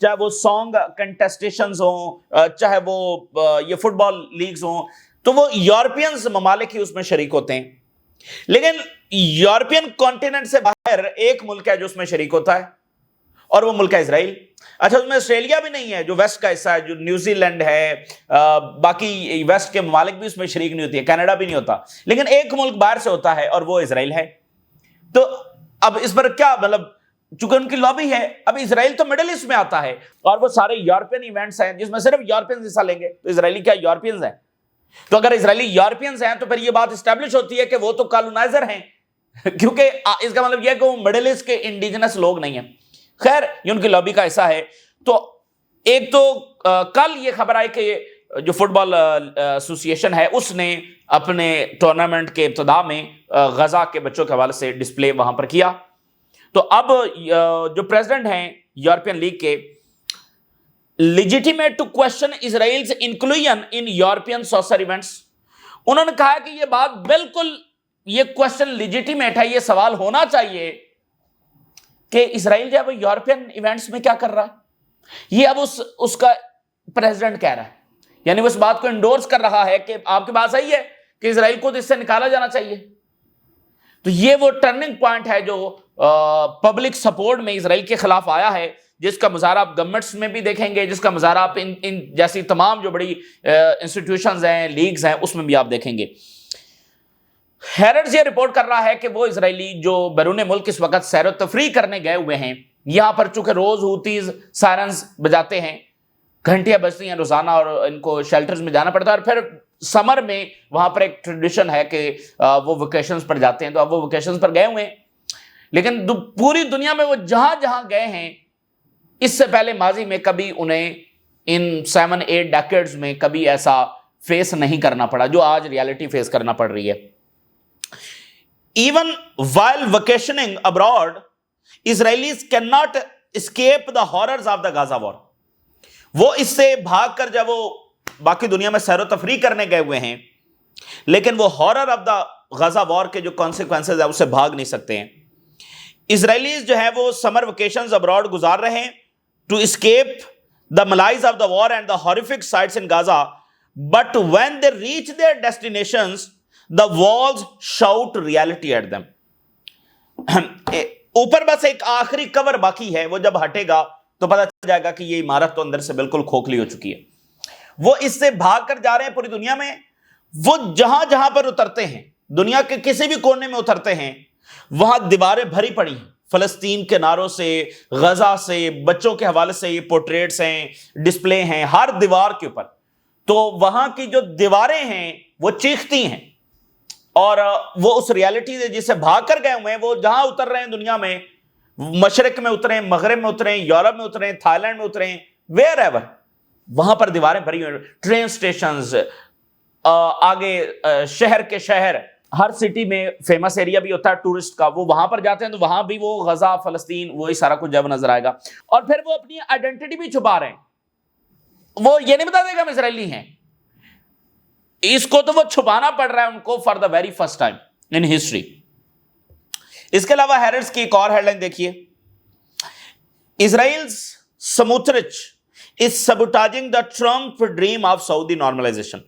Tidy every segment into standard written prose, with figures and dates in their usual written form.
چاہے وہ سانگ کنٹیسٹیشنز ہوں، چاہے وہ یہ فٹ بال لیگز ہوں، تو وہ یورپینز ممالک ہی اس میں شریک ہوتے ہیں. لیکن یورپین کانٹیننٹ سے باہر ایک ملک ہے جو اس میں شریک ہوتا ہے، اور وہ ملک ہے اسرائیل. اچھا، اس میں آسٹریلیا بھی نہیں ہے جو ویسٹ کا حصہ ہے، جو نیوزی لینڈ ہے، باقی ویسٹ کے ممالک بھی اس میں شریک نہیں ہوتی ہے، کینیڈا بھی نہیں ہوتا، لیکن ایک ملک باہر سے ہوتا ہے اور وہ اسرائیل ہے. تو اب اس پر کیا مطلب، چونکہ ان کی لابی ہے. اب اسرائیل تو مڈل ایسٹ میں آتا ہے، اور وہ سارے یورپین ایونٹس ہیں جس میں صرف یورپین حصہ لیں گے، تو اسرائیلی کیا یورپینز ہیں؟ تو اگر اسرائیلی یورپینز ہیں تو پھر یہ بات اسٹیبلش ہوتی ہے کہ وہ تو کالونائزر ہیں، کیونکہ اس کا مطلب یہ ہے کہ وہ مڈل ایسٹ کے انڈیجنس لوگ نہیں ہیں. خیر، یہ ان کی لابی کا حصہ ہے. تو ایک تو کل یہ خبر آئی کہ جو فٹ بال ایسوسی ایشن ہے اس نے اپنے ٹورنامنٹ کے ابتدا میں غزہ کے بچوں کے حوالے سے ڈسپلے وہاں پر کیا. تو اب جو پریزیڈنٹ ہیں یورپین لیگ کے، legitimate to question Israel's inclusion in European soccer events, انہوں نے کہا کہ یہ بات بالکل، یہ کوسچن لیجیٹیمیٹ ہے، یہ سوال ہونا چاہیے کہ اسرائیل جو ہے وہ یورپین ایونٹس میں کیا کر رہا ہے. یہ اب اس کا پریزیڈنٹ کہہ رہا ہے، یعنی وہ اس بات کو انڈورس کر رہا ہے کہ آپ کے پاس صحیح ہے کہ اسرائیل کو تو اس سے نکالا جانا چاہیے. تو یہ وہ ٹرننگ پوائنٹ ہے جو پبلک سپورٹ میں اسرائیل کے خلاف آیا ہے، جس کا مظاہرہ آپ گورنمنٹس میں بھی دیکھیں گے، جس کا مظاہرہ آپ ان جیسی تمام جو بڑی انسٹیٹیوشنز ہیں، لیگز ہیں، اس میں بھی آپ دیکھیں گے. ہیرڈز یہ رپورٹ کر رہا ہے کہ وہ اسرائیلی جو بیرون ملک اس وقت سیر و تفریح کرنے گئے ہوئے ہیں، یہاں پر چونکہ روز ہوتیز سائرنز بجاتے ہیں، گھنٹیاں بجتی ہیں روزانہ، اور ان کو شیلٹرز میں جانا پڑتا ہے. اور پھر سمر میں وہاں پر ایک ٹریڈیشن ہے کہ وہ ویکیشنز پر جاتے ہیں. تو اب وہ ویکیشنز پر گئے ہوئے ہیں، لیکن پوری دنیا میں وہ جہاں جہاں گئے ہیں، اس سے پہلے ماضی میں کبھی انہیں ان 7-8 ڈیکیڈز میں کبھی ایسا فیس نہیں کرنا پڑا جو آج ریالٹی فیس کرنا پڑ رہی ہے. Even while vacationing abroad, Israelis cannot escape the horrors of the Gaza war. وہ اس سے بھاگ کر جب وہ باقی دنیا میں سیر و تفریح کرنے گئے ہوئے ہیں، لیکن وہ ہارر آف دا غزہ وار کے جو کانسیکوینسز ہیں اس سے بھاگ نہیں سکتے ہیں. اسرائیلیز جو ہے وہ سمر ویکیشنز ابراڈ گزار رہے ہیں to escape the malaise of the war and the horrific sights in Gaza, but when they reach their destinations the walls shout reality at them. اوپر بس ایک آخری کور باقی ہے، وہ جب ہٹے گا تو پتہ چل جائے گا کہ یہ عمارت تو اندر سے بالکل کھوکھلی ہو چکی ہے. وہ اس سے بھاگ کر جا رہے ہیں پوری دنیا میں. وہ جہاں جہاں پر اترتے ہیں، دنیا کے کسی بھی کونے میں اترتے ہیں، وہاں دیواریں بھری پڑی ہیں، فلسطین کے نعروں سے، غزہ سے، بچوں کے حوالے سے یہ پورٹریٹس ہیں، ڈسپلے ہیں ہر دیوار کے اوپر. تو وہاں کی جو دیواریں ہیں وہ چیختی ہیں، اور وہ اس ریالٹی سے جسے بھاگ کر گئے ہوئے ہیں، وہ جہاں اتر رہے ہیں دنیا میں، مشرق میں اتریں، مغرب میں اتریں، یورپ میں اتریں، تھائی لینڈ میں اتریں، ویئر ایور، وہاں پر دیواریں بھری ہوئی. ٹرین سٹیشنز، آگے شہر کے شہر، ہر سٹی میں فیمس ایریا بھی ہوتا ہے ٹورسٹ کا، وہ وہاں پر جاتے ہیں تو وہاں بھی وہ غزہ، فلسطین، وہی سارا کچھ جب نظر آئے گا. اور پھر وہ اپنی آئیڈینٹی بھی چھپا رہے ہیں، وہ یہ نہیں بتا دے گا ہم اسرائیلی ہیں، اس کو تو وہ چھپانا پڑ رہا ہے ان کو for the very first time in history. اس کے علاوہ ہیرڈز کی ایک اور ہیڈ لائن دیکھیے، Israel Smotrich is sabotaging the Trump dream of Saudi normalisation.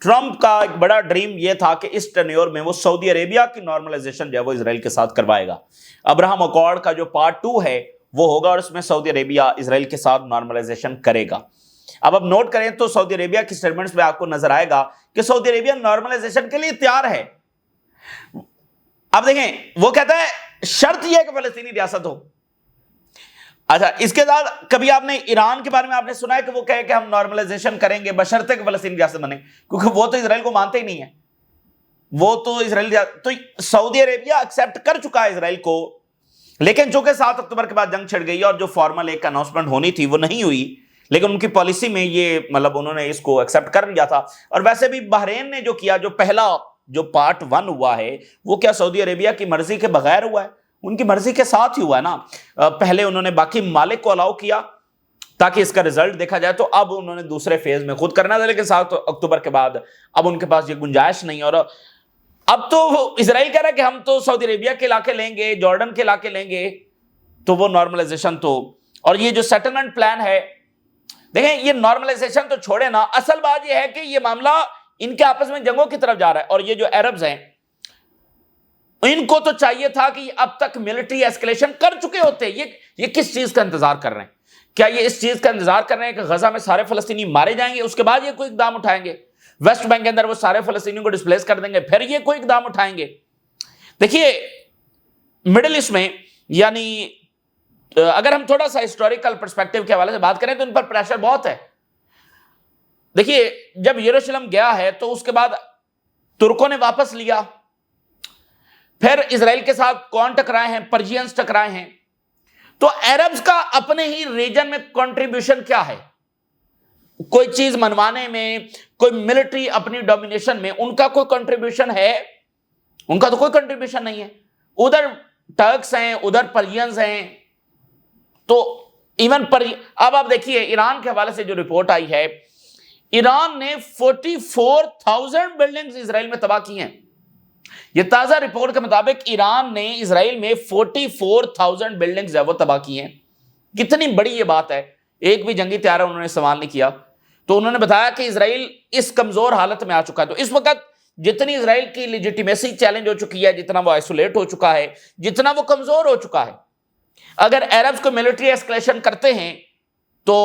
Trump کا ایک بڑا ڈریم یہ تھا کہ اس ٹینیور میں وہ سعودی عربیہ کی نارملائزیشن جو ہے وہ اسرائیل کے ساتھ کروائے گا. ابراہم اکارڈ کا جو پارٹ 2 ہے وہ ہوگا، اور اس میں سعودی عربیہ اسرائیل کے ساتھ نارملائزیشن کرے گا. اب آپ نوٹ کریں تو سعودی عربیہ کی سٹیٹمنٹس میں آپ کو نظر آئے گا کہ سعودی عربیہ نارملائزیشن کے لیے تیار ہے. اب دیکھیں، وہ کہتا ہے شرط یہ ہے کہ فلسطینی ریاست ہو. اچھا، اس کے بعد کبھی آپ نے ایران کے بارے میں آپ نے سنا ہے کہ وہ کہے کہ ہم نارملائزیشن کریں گے بشرطے کہ فلسطینی ریاست بنے، کیونکہ وہ تو اسرائیل کو مانتے ہی نہیں ہیں. وہ تو اسرائیل، تو سعودی عربیہ ایکسیپٹ کر چکا ہے اسرائیل کو، لیکن چونکہ 7 اکتوبر کے بعد جنگ چھڑ گئی اور جو فارمل ایک اناؤنسمنٹ ہونی تھی وہ نہیں ہوئی، لیکن ان کی پالیسی میں یہ مطلب انہوں نے اس کو ایکسیپٹ کر لیا تھا. اور ویسے بھی بحرین نے جو کیا، جو پہلا جو پارٹ 1 ہوا ہے وہ کیا سعودی عربیہ کی مرضی کے بغیر ہوا ہے؟ ان کی مرضی کے ساتھ ہی ہوا ہے نا. پہلے انہوں نے باقی ممالک کو الاؤ کیا تاکہ اس کا رزلٹ دیکھا جائے، تو اب انہوں نے دوسرے فیز میں خود کرنا تھا، لیکن 7 اکتوبر کے بعد اب ان کے پاس یہ گنجائش نہیں. اور اب تو اسرائیل کہہ رہا ہے کہ ہم تو سعودی عربیہ کے علاقے لیں گے، جارڈن کے علاقے لیں گے، تو وہ نارملائزیشن تو اور یہ جو سیٹلمنٹ پلان ہے، دیکھیں یہ نارملائزیشن تو چھوڑے نا، اصل بات یہ ہے کہ یہ معاملہ ان کے آپس میں جنگوں کی طرف جا رہا ہے، اور یہ جو عربز ہیں ان کو تو چاہیے تھا کہ اب تک ملٹری ایسکلیشن کر چکے ہوتے، یہ کس چیز کا انتظار کر رہے ہیں؟ کیا یہ اس چیز کا انتظار کر رہے ہیں کہ غزہ میں سارے فلسطینی مارے جائیں گے اس کے بعد یہ کوئی اقدام اٹھائیں گے؟ ویسٹ بینک کے اندر وہ سارے فلسطینیوں کو ڈسپلیس کر دیں گے پھر یہ کوئی اقدام اٹھائیں گے؟ دیکھیے مڈل ایسٹ میں، یعنی اگر ہم تھوڑا سا ہسٹوریکل پرسپیکٹو کے حوالے سے بات کریں تو ان پر پریشر بہت ہے۔ دیکھیے جب یروشلم گیا ہے تو اس کے بعد ترکوں نے واپس لیا، پھر اسرائیل کے ساتھ کون ٹکرائے ہیں؟ پرجینز ٹکرائے ہیں۔ تو عربز کا اپنے ہی ریجن میں کنٹریبیوشن کیا ہے؟ کوئی چیز منوانے میں، کوئی ملٹری اپنی ڈومینیشن میں ان کا کوئی کنٹریبیوشن ہے؟ ان کا تو کوئی کنٹریبیوشن نہیں ہے۔ ادھر ٹرکس ہیں، ادھر پرجینز ہیں، تو ایون اب آپ دیکھیے ایران کے حوالے سے جو رپورٹ آئی ہے، ایران نے 44,000 بلڈنگز اسرائیل میں تباہ کی ہیں۔ یہ تازہ رپورٹ کے مطابق ایران نے اسرائیل میں 44,000 بلڈنگز وہ تباہ کی ہیں۔ کتنی بڑی یہ بات ہے، ایک بھی جنگی طیارہ انہوں نے استعمال نہیں کیا۔ تو انہوں نے بتایا کہ اسرائیل اس کمزور حالت میں آ چکا ہے۔ تو اس وقت جتنی اسرائیل کی لیجیٹیمیسی چیلنج ہو چکی ہے، جتنا وہ آئسولیٹ ہو چکا ہے، جتنا وہ کمزور ہو چکا ہے، اگر عربز کو ملٹری ایسکلیشن کرتے ہیں تو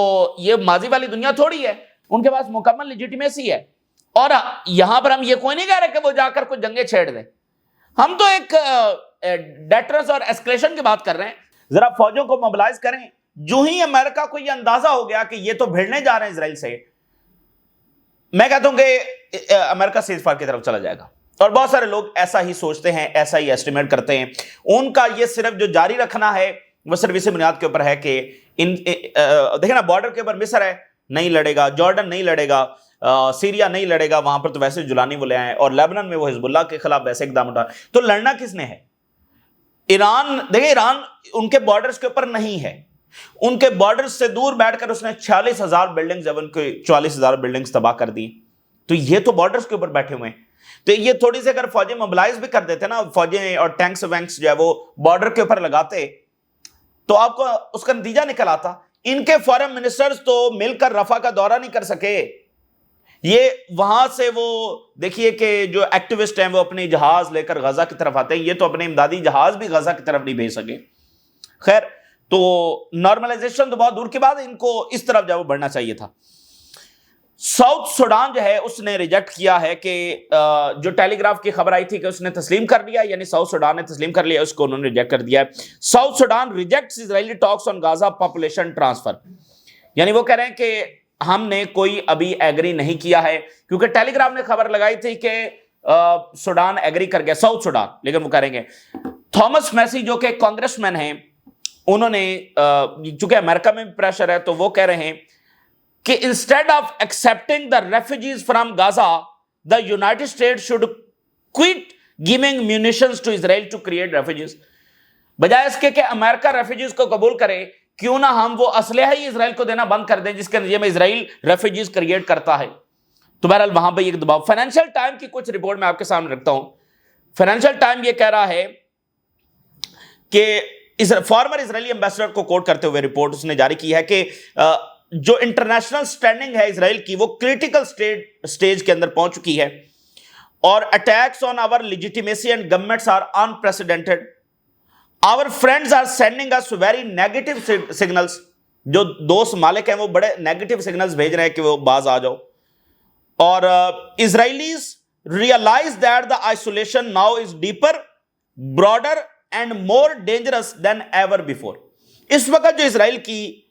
یہ ماضی والی دنیا تھوڑی ہے، ان کے پاس مکمل لیجیٹیمیسی ہے۔ اور یہاں پر ہم یہ کوئی نہیں کہہ رہے کہ وہ جا کر کوئی جنگیں چھیڑ دیں، ہم تو ایک ڈیٹرنس اور ایسکلیشن کی بات کر رہے ہیں۔ ذرا فوجوں کو موبلائز کریں۔ جو ہی امریکہ کو یہ اندازہ ہو گیا کہ یہ تو بھیڑنے جا رہے ہیں اسرائیل سے، میں کہتا ہوں کہ امریکہ سیز فائر کی طرف چلا جائے گا، اور بہت سارے لوگ ایسا ہی سوچتے ہیں، ایسا ہی ایسٹیمیٹ کرتے ہیں۔ ان کا یہ صرف جو جاری رکھنا ہے وہ صرف اسی بنیاد کے اوپر ہے کہ دیکھیں نا، بارڈر کے اوپر مصر ہے، نہیں لڑے گا، جارڈن نہیں لڑے گا، سیریا نہیں لڑے گا، وہاں پر تو ویسے جولانی وہ لے آئے، اور لیبنان میں وہ حزب اللہ کے خلاف ویسے اقدام اٹھا، تو لڑنا کس نے ہے؟ ایران، دیکھیں ایران ان کے بارڈرز کے اوپر نہیں ہے، ان کے بارڈرز سے دور بیٹھ کر اس نے 46,000 بلڈنگز، ان کے 44,000 بلڈنگز تباہ کر دی۔ تو یہ تو بارڈرز کے اوپر بیٹھے ہوئے ہیں۔ تو یہ تھوڑی سی اگر فوجیں موبلائز بھی کر دیتے نا، فوجیں اور ٹینکس وینکس جو ہے وہ بارڈر کے اوپر لگاتے، تو آپ کو اس کا نتیجہ نکل آتا۔ ان کے فارن منسٹرز تو مل کر رفح کا دورہ نہیں کر سکے۔ یہ وہاں سے وہ دیکھیے کہ جو ایکٹیوسٹ ہیں وہ اپنے جہاز لے کر غزہ کی طرف آتے ہیں، یہ تو اپنے امدادی جہاز بھی غزہ کی طرف نہیں بھیج سکے۔ خیر، تو نارملائزیشن تو بہت دور کے بعد ان کو اس طرف جو بڑھنا چاہیے تھا۔ ساؤتھ سوڈان جو ہے اس نے ریجیکٹ کیا ہے کہ جو ٹیلی گراف کی خبر آئی تھی کہ اس نے تسلیم کر لیا، یعنی ساؤتھ سوڈان نے تسلیم کر لیا، اس کو انہوں نے ریجیکٹ کر دیا ہے۔ ساؤتھ سوڈان ریجیکٹس اسرائیلی ٹاکس آن غزہ پاپولیشن ٹرانسفر، یعنی وہ کہہ رہے ہیں کہ ہم نے کوئی ابھی ایگری نہیں کیا ہے، کیونکہ ٹیلی گراف نے خبر لگائی تھی کہ سوڈان ایگری کر گیا، ساؤتھ سوڈان، لیکن وہ کریں گے۔ تھامس میسی جو کہ کانگریس مین ہیں، انہوں نے چونکہ امریکہ میں پریشر ہے تو وہ کہہ رہے ہیں کہ instead of accepting the refugees from Gaza, the United States should quit giving munitions to Israel to create refugees۔ بجائے اس کے کہ امریکہ ریفیوجیز کو قبول کرے، کیوں نہ ہم وہ اسلحہ ہی اسرائیل کو دینا بند کر دیں جس کے نتیجے میں اسرائیل ریفیوجیز کریٹ کرتا ہے۔ تو بہرحال وہاں پہ ایک دباؤ۔ فائنینشل ٹائم کی کچھ رپورٹ میں آپ کے سامنے رکھتا ہوں۔ فائنینشل ٹائم یہ کہہ رہا ہے کہ فارمر اسرائیلی امبیسڈر کو کوٹ کرتے ہوئے رپورٹ اس نے جاری کی ہے کہ جو انٹرنیشنل سٹینڈنگ ہے اسرائیل کی وہ کریٹیکل سٹیج کے اندر پہنچ چکی ہے، اور attacks on our legitimacy and governments are unprecedented. Our friends are sending us very negative signals. جو دوست مالک ہیں وہ بڑے نیگیٹو سگنلز بھیج رہے ہیں کہ وہ باز آ جاؤ۔ اور Israelis realise that the isolation now is deeper, broader and more dangerous than ever before. اس وقت جو اسرائیل کی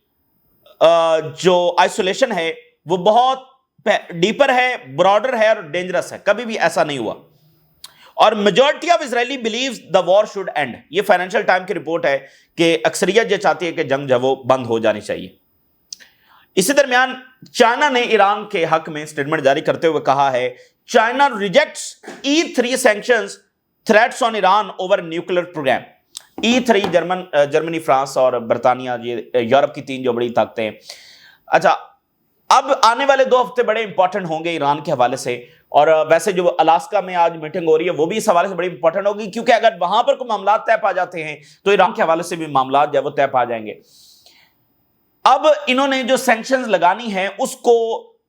جو آئسولیشن ہے وہ بہت ڈیپر ہے، براڈر ہے اور ڈینجرس ہے، کبھی بھی ایسا نہیں ہوا۔ اور majority of Israeli believes the war should end. یہ فائنینشل ٹائم کی رپورٹ ہے کہ اکثریت یہ چاہتی ہے کہ جنگ جو وہ بند ہو جانی چاہیے۔ اسی درمیان چائنا نے ایران کے حق میں سٹیٹمنٹ جاری کرتے ہوئے کہا ہے، China rejects E3 sanctions threats on Iran over nuclear programme. E3 Germany, France اور برطانیہ، یہ یورپ کی تین جو بڑی طاقتیں ہیں۔ اچھا، اب آنے والے 2 ہفتے بڑے امپورٹنٹ ہوں گے ایران کے حوالے سے، اور ویسے جو الاسکا میں آج میٹنگ ہو رہی ہے وہ بھی اس حوالے سے بڑی امپورٹنٹ ہوگی، کیونکہ اگر وہاں پر کوئی معاملات طے پا جاتے ہیں تو ایران کے حوالے سے بھی معاملات جو ہے وہ طے پا جائیں گے۔ اب انہوں نے جو سینکشنز لگانی ہیں اس کو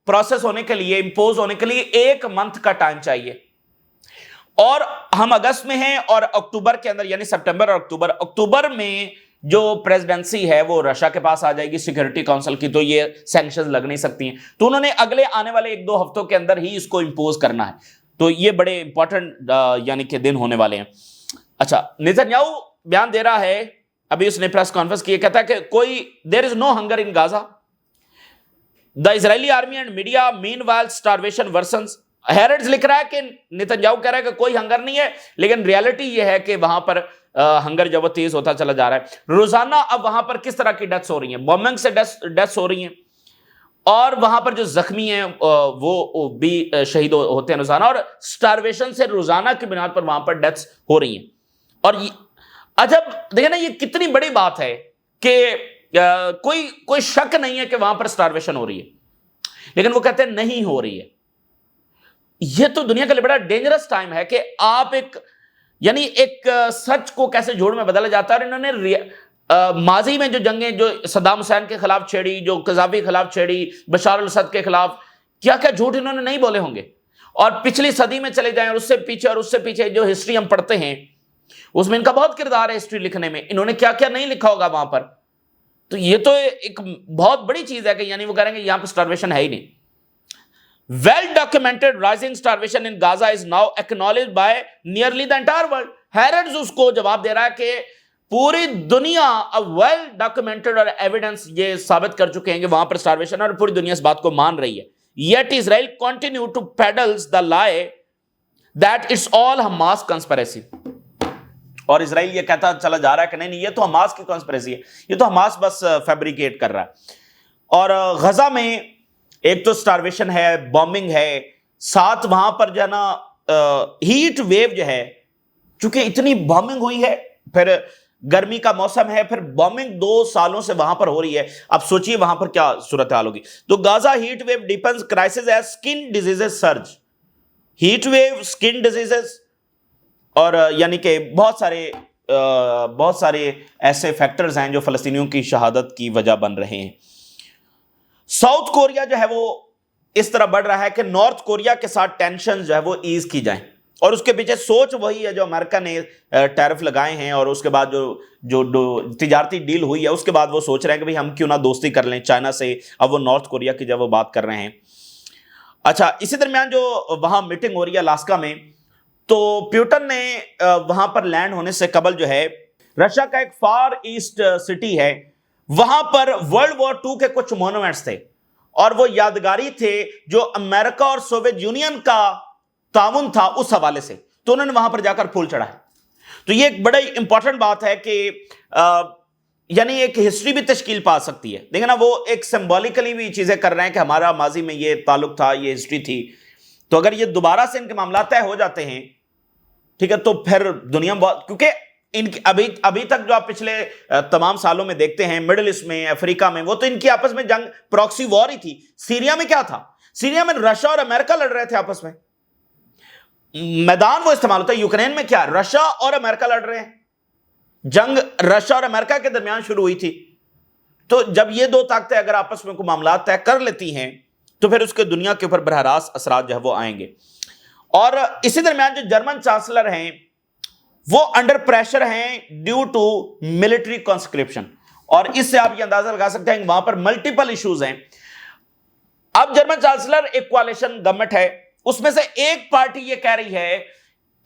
پروسیس ہونے کے لیے، امپوز ہونے کے لیے 1 منتھ کا ٹائم چاہیے، اور ہم اگست میں ہیں، اور اکتوبر کے اندر یعنی سپٹمبر اور اکتوبر میں جو پریزیڈنسی ہے وہ رشیا کے پاس آ جائے گی سیکورٹی کونسل کی، تو یہ سینکشنز لگ نہیں سکتی ہیں، تو انہوں نے اگلے آنے والے 1-2 ہفتوں کے اندر ہی اس کو امپوز کرنا ہے، تو یہ بڑے امپورٹنٹ یعنی کہ دن ہونے والے ہیں۔ اچھا، نیتنیاہو بیان دے رہا ہے، ابھی اس نے پریس کانفرنس کی، کہتا ہے کہ کوئی there is no hunger in Gaza, the Israeli army and media meanwhile starvation worsens. Haaretz لکھ رہا ہے کہ نیتنیاہو کہہ رہا ہے کہ کوئی ہنگر نہیں ہے، لیکن ریالٹی یہ ہے کہ وہاں پر ہنگر جو وہ تیز ہوتا چلا جا رہا ہے۔ روزانہ اب وہاں پر کس طرح کی ڈیتھس ہو رہی ہیں، بومبنگ سے ڈیتھس ہو رہی ہیں، اور وہاں پر جو زخمی ہیں وہ بھی شہید ہوتے ہیں روزانہ، اور سٹارویشن سے روزانہ کی بنیاد پر وہاں پر ڈیتھس ہو رہی ہیں۔ اور عجب دیکھیں نا، یہ کتنی بڑی بات ہے کہ کوئی شک نہیں ہے کہ وہاں پر سٹارویشن ہو رہی ہے، لیکن وہ کہتے ہیں نہیں ہو رہی ہے۔ یہ تو دنیا کا لیے بڑا ڈینجرس ٹائم ہے کہ آپ ایک سچ کو کیسے جھوٹ میں بدلا جاتا ہے۔ اور انہوں نے ماضی میں جو جنگیں جو صدام حسین کے خلاف چھیڑی، جو قذافی کے خلاف چھیڑی، بشار الاسد کے خلاف، کیا کیا جھوٹ انہوں نے نہیں بولے ہوں گے، اور پچھلی صدی میں چلے جائیں اور اس سے پیچھے جو ہسٹری ہم پڑھتے ہیں اس میں ان کا بہت کردار ہے ہسٹری لکھنے میں، انہوں نے کیا کیا نہیں لکھا ہوگا وہاں پر۔ تو یہ تو ایک بہت بڑی چیز ہے کہ یعنی وہ کہہ رہے ہیں کہ یہاں پہ سٹارویشن ہے ہی نہیں۔ Well documented rising starvation in Gaza is now acknowledged by nearly the entire world. ہیرڈز اس کو جواب دے رہا ہے کہ پوری دنیا well documented اور ایویڈنس یہ ثابت کر چکے ہیں کہ وہاں پر starvation، اور پوری دنیا اس بات کو مان رہی ہے۔ Yet Israel continue to peddle the lie that it's all Hamas conspiracy. اور اسرائیل یہ کہتا چلا جا رہا ہے کہ نہیں یہ تو حماس کی کانسپریسی ہے، یہ تو حماس بس فیبریکیٹ کر رہا ہے۔ اور غزہ میں ایک تو سٹارویشن ہے، بومبنگ ہے، ساتھ وہاں پر جو ہے نا ہیٹ ویو جو ہے، چونکہ اتنی بومبنگ ہوئی ہے، پھر گرمی کا موسم ہے، پھر بومبنگ 2 سالوں سے وہاں پر ہو رہی ہے، اب سوچئے وہاں پر کیا صورتحال ہوگی۔ تو Gaza heat wave deepens crisis as skin diseases surge, heat wave, skin diseases, اور یعنی کہ بہت سارے ایسے فیکٹرز ہیں جو فلسطینیوں کی شہادت کی وجہ بن رہے ہیں۔ ساؤتھ کوریا جو ہے وہ اس طرح بڑھ رہا ہے کہ نارتھ کوریا کے ساتھ ٹینشن جو ہے وہ ایز کی جائیں، اور اس کے پیچھے سوچ وہی ہے جو امریکہ نے ٹیرف لگائے ہیں، اور اس کے بعد جو تجارتی ڈیل ہوئی ہے اس کے بعد وہ سوچ رہے ہیں کہ بھئی ہم کیوں نہ دوستی کر لیں چائنا سے، اب وہ نارتھ کوریا کی جب وہ بات کر رہے ہیں۔ اچھا، اسی درمیان جو وہاں میٹنگ ہو رہی ہے الاسکا میں، تو پیوٹن نے وہاں پر لینڈ ہونے سے قبل جو ہے رشیا کا ایک فار ایسٹ سٹی ہے، وہاں پر ورلڈ وار 2 کے کچھ مونومنٹس تھے، اور وہ یادگاری تھے جو امریکہ اور سوویت یونین کا تعاون تھا اس حوالے سے، تو انہوں نے وہاں پر جا کر پھول چڑھائے۔ تو یہ ایک بڑی امپورٹنٹ بات ہے کہ یعنی ایک ہسٹری بھی تشکیل پا سکتی ہے، دیکھیں نا، وہ ایک سمبولیکلی بھی چیزیں کر رہے ہیں کہ ہمارا ماضی میں یہ تعلق تھا، یہ ہسٹری تھی، تو اگر یہ دوبارہ سے ان کے معاملات طے ہو جاتے ہیں، ٹھیک ہے، تو پھر دنیا بہت، کیونکہ ان کی ابھی تک جو آپ پچھلے تمام سالوں میں دیکھتے ہیں مڈل ایسٹ میں، افریقہ میں، وہ تو ان کی آپس میں جنگ پراکسی وار ہی تھی۔ سیریا میں کیا تھا؟ سیریا میں رشیا اور امریکہ لڑ رہے تھے آپس میں، میدان وہ استعمال ہوتا ہے۔ یوکرین میں کیا؟ رشیا اور امریکہ لڑ رہے ہیں، جنگ رشیا اور امریکہ کے درمیان شروع ہوئی تھی۔ تو جب یہ 2 طاقتیں اگر آپس میں کوئی معاملات طے کر لیتی ہیں تو پھر اس کے دنیا کے اوپر براہ راست اثرات جو ہے وہ آئیں گے۔ اور اسی درمیان جو جرمن چانسلر ہیں وہ انڈر پریشر ہیں ڈیو ٹو ملٹری کانسکرپشن، اور اس سے آپ یہ اندازہ لگا سکتے ہیں کہ وہاں پر ملٹیپل ایشوز ہیں۔ اب جرمن چانسلر ایک کوalition گورنمنٹ ہے، اس میں سے ایک پارٹی یہ کہہ رہی ہے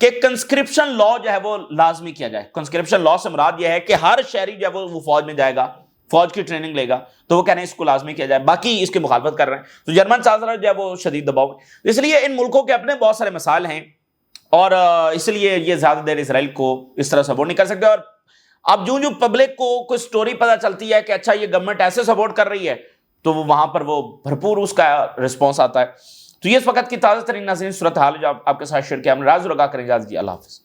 کہ کنسکرپشن لا جو ہے وہ لازمی کیا جائے۔ کنسکرپشن لا سے مراد یہ ہے کہ ہر شہری جو ہے وہ فوج میں جائے گا، فوج کی ٹریننگ لے گا، تو وہ کہہ رہے ہیں اس کو لازمی کیا جائے، باقی اس کی مخالفت کر رہے ہیں۔ تو جرمن چانسلر جو ہے وہ شدید دباؤ میں، اس لیے ان ملکوں کے اپنے بہت سارے مسائل ہیں، اور اس لیے یہ زیادہ دیر اسرائیل کو اس طرح سپورٹ نہیں کر سکتے۔ اور اب جو پبلک کو کوئی سٹوری پتہ چلتی ہے کہ اچھا یہ گورنمنٹ ایسے سپورٹ کر رہی ہے، تو وہ وہاں پر وہ بھرپور اس کا رسپانس آتا ہے۔ تو یہ اس وقت کی تازہ ترین ناظرین صورتحال جو آپ کے ساتھ شیئر کیا، ہم راز رگا کریں اجازت دی، اللہ حافظ۔